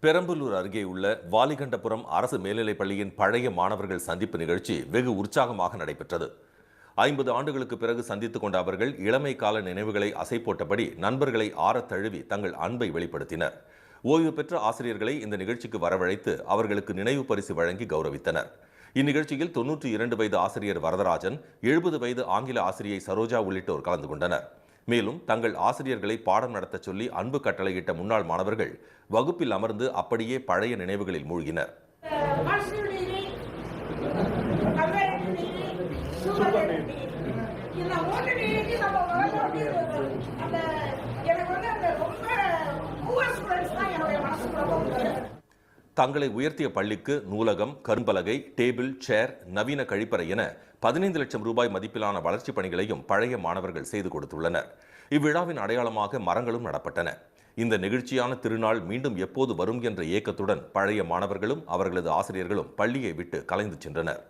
பெரம்பலூர் அருகே உள்ள வாலிகண்டபுரம் அரசு மேல்நிலைப் பள்ளியின் பழைய மாணவர்கள் சந்திப்பு நிகழ்ச்சி வெகு உற்சாகமாக நடைபெற்றது. 50 ஆண்டுகளுக்கு பிறகு சந்தித்துக் கொண்ட அவர்கள் இளமை கால நினைவுகளை அசை போட்டபடி நண்பர்களை ஆறத் தழுவி தங்கள் அன்பை வெளிப்படுத்தினர். ஓய்வு பெற்ற ஆசிரியர்களை இந்த நிகழ்ச்சிக்கு வரவழைத்து அவர்களுக்கு நினைவு பரிசு வழங்கி கௌரவித்தனர். இந்நிகழ்ச்சியில் 92 வயது ஆசிரியர் வரதராஜன், 70 வயது ஆங்கில ஆசிரியை சரோஜா உள்ளிட்டோர் கலந்து கொண்டனர். மேலும் தங்கள் ஆசிரியர்களை பாடம் நடத்த சொல்லி அன்பு கட்டளையிட்ட முன்னாள் மாணவர்கள் வகுப்பில் அமர்ந்து அப்படியே பழைய நினைவுகளில் மூழ்கினர். தங்களை உயர்த்திய பள்ளிக்கு நூலகம், கரும்பலகை, டேபிள், சேர், நவீன கழிப்பறை என 15 லட்சம் ரூபாய் மதிப்பிலான வளர்ச்சிப் பணிகளையும் பழைய மாணவர்கள் செய்து கொடுத்துள்ளனர். இவ்விழாவின் அடையாளமாக மரங்களும் நடப்பட்டன. இந்த நெகிழ்ச்சியான திருநாள் மீண்டும் எப்போது வரும் என்ற ஏக்கத்துடன் பழைய மாணவர்களும் அவர்களது ஆசிரியர்களும் பள்ளியை விட்டு கலைந்து சென்றனர்.